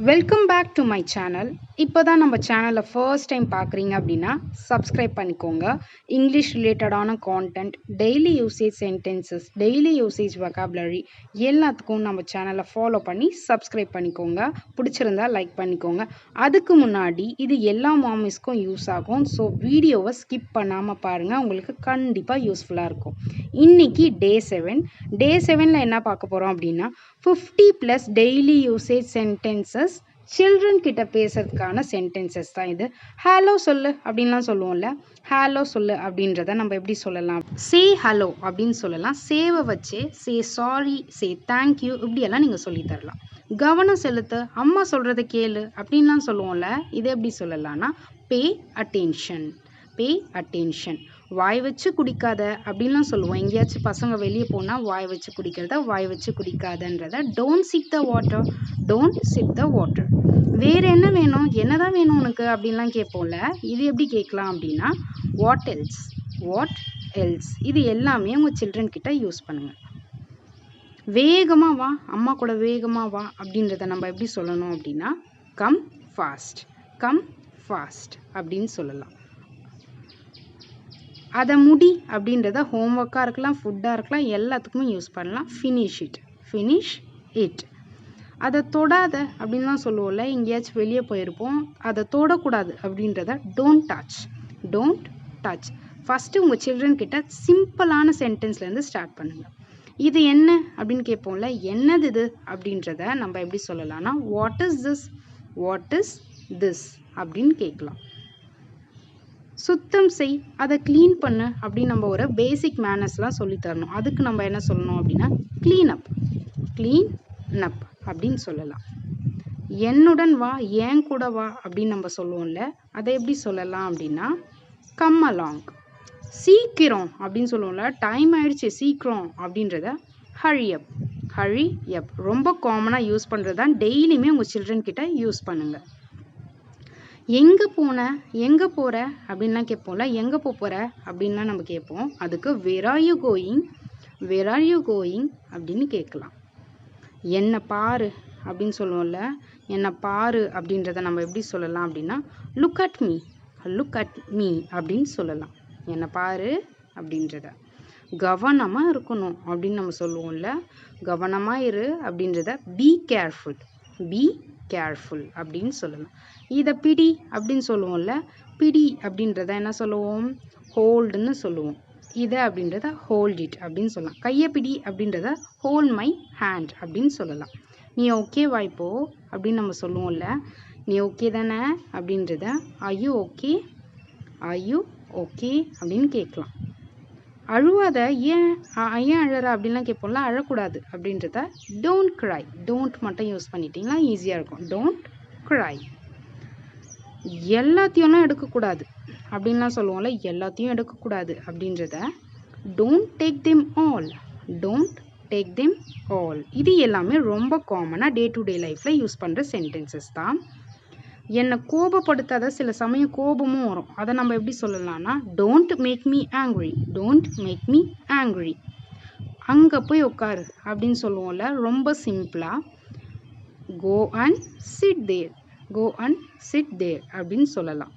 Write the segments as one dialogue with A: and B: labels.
A: Welcome back to my channel. இப்போ தான் நம்ம சேனலை ஃபர்ஸ்ட் டைம் பார்க்குறீங்க அப்படின்னா சப்ஸ்கிரைப் பண்ணிக்கோங்க. இங்கிலீஷ் ரிலேட்டடான content, daily usage sentences, daily usage vocabulary எல்லாத்துக்கும் நம்ம சேனலை ஃபாலோ பண்ணி சப்ஸ்கிரைப் பண்ணிக்கோங்க. பிடிச்சிருந்தா லைக் பண்ணிக்கோங்க. அதுக்கு முன்னாடி இது எல்லா மாமிஸ்க்கும் யூஸ் ஆகும். ஸோ வீடியோவை ஸ்கிப் பண்ணாமல் பாருங்கள், உங்களுக்கு கண்டிப்பாக யூஸ்ஃபுல்லாக இருக்கும். இன்னைக்கு டே 7ல் என்ன பார்க்க போகிறோம் அப்படின்னா 50+ டெய்லி யூசேஜ் சென்டென்சஸ், சில்ட்ரன் கிட்ட பேசுறதுக்கான சென்டென்சஸ் தான் இது. ஹலோ சொல்லு அப்படின்லாம் சொல்லுவோம்ல, ஹலோ சொல்லு அப்படின்றத நம்ம எப்படி சொல்லலாம்? சே ஹலோ அப்படின்னு சொல்லலாம். சேவை வச்சு சே சாரி, சே தேங்க்யூ இப்படியெல்லாம் நீங்கள் சொல்லி தரலாம். கவனம் செலுத்து, அம்மா சொல்கிறத கேளு அப்படின்லாம் சொல்லுவோம்ல, இது எப்படி சொல்லலாம்னா பே அட்டென்ஷன், பே அட்டென்ஷன். வாய் வச்சு குடிக்காத அப்படின்லாம் சொல்லுவோம். எங்கேயாச்சும் பசங்க வெளியே போனால் வாய் வச்சு குடிக்கிறத வாய் வச்சு குடிக்காதன்றத don't sip the water, don't sip the water. வேறு என்ன வேணும், என்னதான் வேணும் உனக்கு அப்படின்லாம் கேட்போம்ல, இது எப்படி கேட்கலாம் அப்படின்னா வாட் எல்ஸ், வாட் எல்ஸ். இது எல்லாமே உங்கள் சில்ட்ரன் கிட்ட யூஸ் பண்ணுங்கள். வேகமாக வா, அம்மா கூட வேகமாக வா அப்படின்றத நம்ம எப்படி சொல்லணும் அப்படின்னா கம் ஃபாஸ்ட், கம் ஃபாஸ்ட் அப்படின்னு சொல்லலாம். அதை முடி அப்படின்றத ஹோம்ஒர்க்காக இருக்கலாம், ஃபுட்டாக இருக்கலாம், எல்லாத்துக்குமே யூஸ் பண்ணலாம். Finish it, finish it. அதை தொடாத அப்படின்லாம் சொல்லுவோம்ல, எங்கேயாச்சும் வெளியே போயிருப்போம், அதை தொடக்கூடாது அப்படின்றத don't touch, don't touch. First உங்கள் சில்ட்ரன் கிட்ட சிம்பிளான சென்டென்ஸ்லேருந்து ஸ்டார்ட் பண்ணுங்கள். இது என்ன அப்படின்னு கேட்போம்ல, என்னது இது அப்படின்றத நம்ம எப்படி சொல்லலாம்னா what is this, what is this அப்படின்னு கேட்கலாம். சுத்தம் செய், அதை க்ளீன் பண்ணு அப்படின்னு நம்ம ஒரு பேசிக் மேனர்ஸ்லாம் சொல்லி தரணும். அதுக்கு நம்ம என்ன சொல்லணும் அப்படின்னா க்ளீன் அப், க்ளீன் அப் அப்படின்னு சொல்லலாம். என்னுடன் வா, ஏன் கூட வா அப்படின்னு நம்ம சொல்லுவோம்ல, அதை எப்படி சொல்லலாம் அப்படின்னா கம் அலாங். சீக்கிரம் அப்படின்னு சொல்லுவோம்ல, டைம் ஆயிடுச்சு சீக்கிரம் அப்படின்றத ஹரி அப், ஹரி அப். ரொம்ப காமனாக யூஸ் பண்ணுறது தான், டெய்லியுமே உங்கள் சில்ட்ரன் கிட்ட யூஸ் பண்ணுங்கள். எங்கே போன, எங்கே போகிற அப்படின்லாம் கேட்போம்ல, எங்கே போகிற அப்படின்லாம் நம்ம கேட்போம். அதுக்கு where are you going, where are you going அப்படின்னு கேட்கலாம். என்னை பாரு அப்படின்னு சொல்லுவோம்ல, என்னை பாரு அப்படின்றத நம்ம எப்படி சொல்லலாம் அப்படின்னா look at me, look at me அப்படின்னு சொல்லலாம். என்னை பாரு அப்படின்றத. கவனமாக இருக்கணும் அப்படின்னு நம்ம சொல்லுவோம்ல, கவனமாக இரு அப்படின்றத பி கேர்ஃபுல், பி கேர்ஃபுல் அப்படின்னு சொல்லலாம். இதை பிடி அப்படின்னு சொல்லுவோம்ல, பிடி அப்படின்றத என்ன சொல்லுவோம் ஹோல்டுன்னு சொல்லுவோம். இதை அப்படின்றத ஹோல்ட் இட் அப்படின்னு சொல்லலாம். கையை பிடி அப்படின்றத ஹோல்ட் மை ஹேண்ட் அப்படின்னு சொல்லலாம். நீ ஓகேவா இப்போ அப்படின்னு நம்ம சொல்லுவோம்ல, நீ ஓகே தானே அப்படின்றத are you okay, are you okay அப்படின்னு கேட்கலாம். அழுவாத, ஏன் ஏன் அழற அப்படின்லாம் கேட்போம்ல, அழக்கூடாது அப்படின்றத டோன்ட் க்ரை, டோன்ட் மட்டும் யூஸ் பண்ணிட்டீங்கன்னா ஈஸியாக இருக்கும். Don't cry. எல்லாத்தையும்லாம் எடுக்கக்கூடாது அப்படின்லாம் சொல்லுவோம்ல, எல்லாத்தையும் எடுக்கக்கூடாது அப்படின்றத don't take them all, don't take them all. இது எல்லாமே ரொம்ப காமனாக டே டு டே லைஃப்பில் யூஸ் பண்ணுற சென்டென்சஸ் தான். என்னை கோபப்படுத்தாத, சில சமயம் கோபமும் வரும், அதை நம்ம எப்படி சொல்லலாம்னா don't make me angry, don't make me angry. அங்கே போய் உட்காரு அப்படின்னு சொல்லுவோம்ல, ரொம்ப சிம்பிளாக go and sit there, go and sit there அப்படின்னு சொல்லலாம்.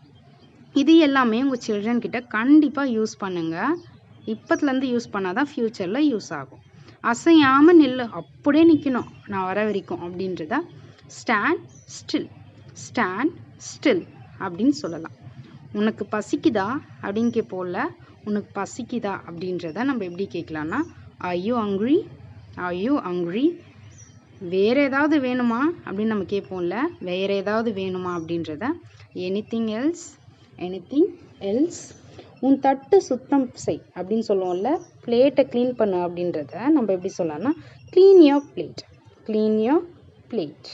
A: இது எல்லாமே உங்கள் சில்ட்ரன் கிட்ட கண்டிப்பாக யூஸ் பண்ணுங்கள். இப்போத்துலேருந்து யூஸ் பண்ணால் தான் ஃப்யூச்சரில் யூஸ் ஆகும். அசையாமல் நில்லு, அப்படியே நிற்கணும் நான் வர வரைக்கும் அப்படின்றத ஸ்டாண்ட் ஸ்டில், ஸ்டாண்ட் ஸ்டில் அப்படின்னு சொல்லலாம். உனக்கு பசிக்குதா அப்படின்னு கேட்போம்ல, உனக்கு பசிக்குதா அப்படின்றத நம்ம எப்படி கேட்கலான்னா are you hungry, are you hungry. வேறு ஏதாவது வேணுமா அப்படின்னு நம்ம கேட்போம்ல, வேறு ஏதாவது வேணுமா அப்படின்றத எனிதிங் எல்ஸ், எனிதிங் எல்ஸ். உன் தட்டு சுத்தம் செய் அப்படின்னு சொல்லுவோம்ல, பிளேட்டை க்ளீன் பண்ணு அப்படின்றத நம்ம எப்படி சொல்லலாம்னா clean your plate, clean your plate.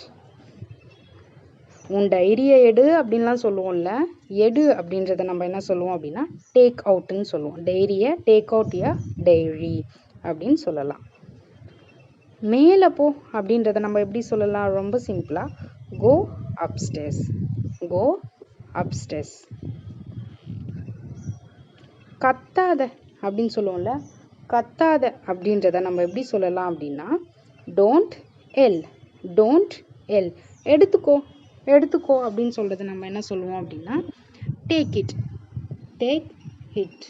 A: உன் டைரியை எடு அப்படின்லாம் சொல்லுவோம்ல, எடு அப்படின்றத நம்ம என்ன சொல்லுவோம் அப்படின்னா டேக் அவுட்டுன்னு சொல்லுவோம். டைரியை டேக் அவுட் ய டைரி அப்படின்னு சொல்லலாம். மேலே போ அப்படின்றத நம்ம எப்படி சொல்லலாம், ரொம்ப சிம்பிளாக கோ அப்ஸ்டேர்ஸ், கோ அப்ஸ்டேர்ஸ். கத்தாத அப்படின்னு சொல்லுவோம்ல, கத்தாத அப்படின்றத நம்ம எப்படி சொல்லலாம் அப்படின்னா டோன்ட் எல், டோன்ட் எல். எடுத்துக்கோ எடுத்துக்கோ அப்படின்னு சொல்கிறது நம்ம என்ன சொல்லுவோம் அப்படின்னா டேக் இட்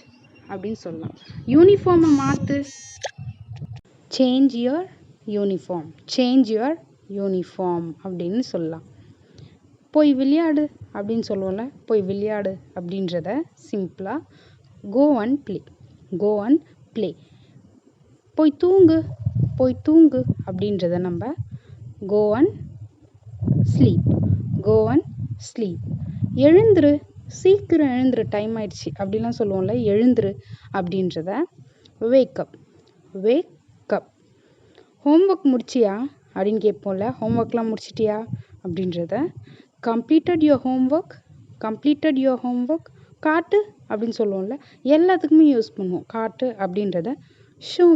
A: அப்படின்னு சொல்லலாம். யூனிஃபார்மை மாற்று, சேஞ்ச் யுவர் யூனிஃபார்ம் அப்படின்னு சொல்லலாம். போய் விளையாடு அப்படின்னு சொல்லுவோம்ல, போய் விளையாடு அப்படின்றத சிம்பிளாக கோ அண்ட் ப்ளே. போய் தூங்கு அப்படின்றத நம்ம கோ அண்ட் ஸ்லீப். எழுந்துரு, சீக்கிரம் எழுந்துரு, டைம் ஆயிடுச்சு அப்படிலாம் சொல்லுவோம்ல, எழுந்துரு அப்படின்றத வேக்கப். ஹோம்ஒர்க் முடிச்சியா அப்படின்னு கேட்போம்ல, ஹோம்ஒர்க்லாம் முடிச்சிட்டியா அப்படின்றத கம்ப்ளீட்டட் யுவர் ஹோம்ஒர்க். காட்டு அப்படின்னு சொல்லுவோம்ல, எல்லாத்துக்குமே யூஸ் பண்ணுவோம். காட்டு அப்படின்றத ஷோ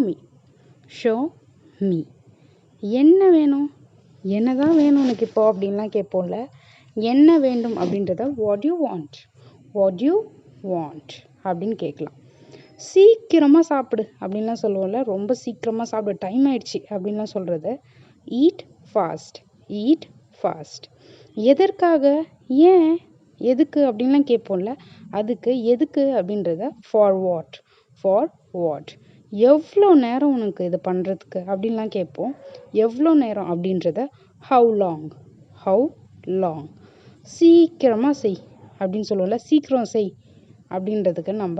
A: மீ. என்ன வேணும், என்னதான் வேணும் உனக்கு இப்போ அப்படின்லாம் கேட்போம்ல, என்ன வேண்டும் அப்படின்றத வாட் யூ வாண்ட் அப்படின்னு கேட்கலாம். சீக்கிரமாக சாப்பிடு அப்படின்லாம் சொல்லுவோம்ல, ரொம்ப சீக்கிரமாக சாப்பிடு, டைம் ஆயிடுச்சு அப்படின்லாம் சொல்கிறது ஈட் ஃபாஸ்ட். எதற்காக, ஏன், எதுக்கு அப்படின்லாம் கேட்போம்ல, அதுக்கு எதுக்கு அப்படின்றத ஃபார் வாட். எவ்வளோ நேரம் உனக்கு இது பண்ணுறதுக்கு அப்படின்லாம் கேட்போம். எவ்வளோ நேரம் அப்படின்றத ஹவு லாங். சீக்கிரமாக செய் அப்படின்னு சொல்லுவோம்ல, சீக்கிரம் செய் அப்படின்றதுக்கு நம்ம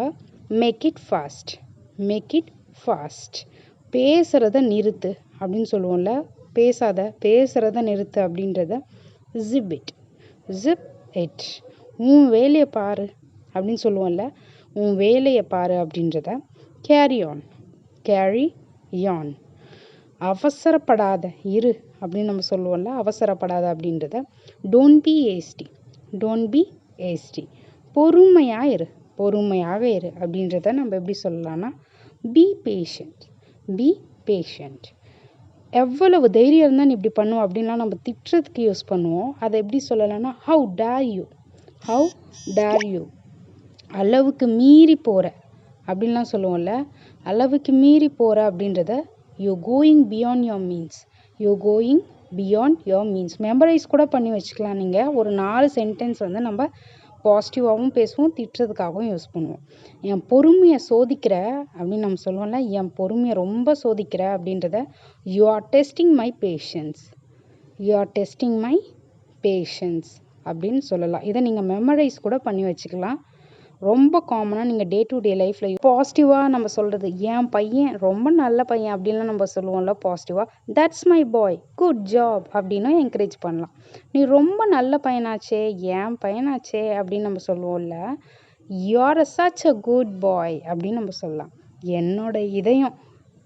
A: மேக் இட் ஃபாஸ்ட். பேசுகிறத நிறுத்து அப்படின்னு சொல்லுவோம்ல, பேசுகிறத நிறுத்து அப்படின்றத ஜிப் இட். உன் வேலையை பாரு அப்படின்னு சொல்லுவோம்ல, உன் வேலையை பாரு அப்படின்றத கேரி ஆன். அவசரப்படாத இரு அப்படின்னு நம்ம சொல்லுவோம்ல, அவசரப்படாத அப்படின்றத டோன்ட் பி ஹேஸ்டி. பொறுமையாக இரு அப்படின்றத நம்ம எப்படி சொல்லலாம்னா பி பேஷண்ட். எவ்வளவு தைரியம் இருந்தால் நீ இப்படி பண்ணுவோம் அப்படின்லாம் நம்ம திட்டுறதுக்கு யூஸ் பண்ணுவோம். அதை எப்படி சொல்லலாம்னா ஹவு டேர் யூ. அளவுக்கு மீறி போகிற அப்படின்லாம் சொல்லுவோம்ல, அளவுக்கு மீறி போகிற அப்படின்றத you going beyond your means. Memorise கூட பண்ணி வச்சுக்கலாம். நீங்கள் ஒரு 4 சென்டென்ஸ் வந்து நம்ம பாசிட்டிவாகவும் பேசுவோம், திட்டுறதுக்காகவும் யூஸ் பண்ணுவோம். என் பொறுமையை சோதிக்கிற அப்படின்னு நம்ம சொல்லுவோம்ல, என் பொறுமையை ரொம்ப சோதிக்கிற அப்படின்றத you are testing my patience அப்படின்னு சொல்லலாம். இதை நீங்கள் மெமரைஸ் கூட பண்ணி வச்சுக்கலாம். ரொம்ப காமனாக நீங்கள் டே டு டே லைஃப்பில் பாசிட்டிவாக நம்ம சொல்கிறது, என் பையன் ரொம்ப நல்ல பையன் அப்படின்லாம் நம்ம சொல்லுவோம்ல பாசிட்டிவாக, that's my boy, good job அப்படின்னும் என்கரேஜ் பண்ணலாம். நீ ரொம்ப நல்ல பையனாச்சே, என் பையனாச்சே அப்படின்னு நம்ம சொல்லுவோம்ல, you are such a good boy அப்படின்னு நம்ம சொல்லலாம். என்னோட இதயம்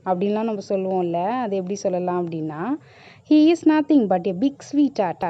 A: அப்படின்லாம் நம்ம சொல்லுவோம்ல, அது எப்படி சொல்லலாம் அப்படின்னா he is nothing but a big sweet heart.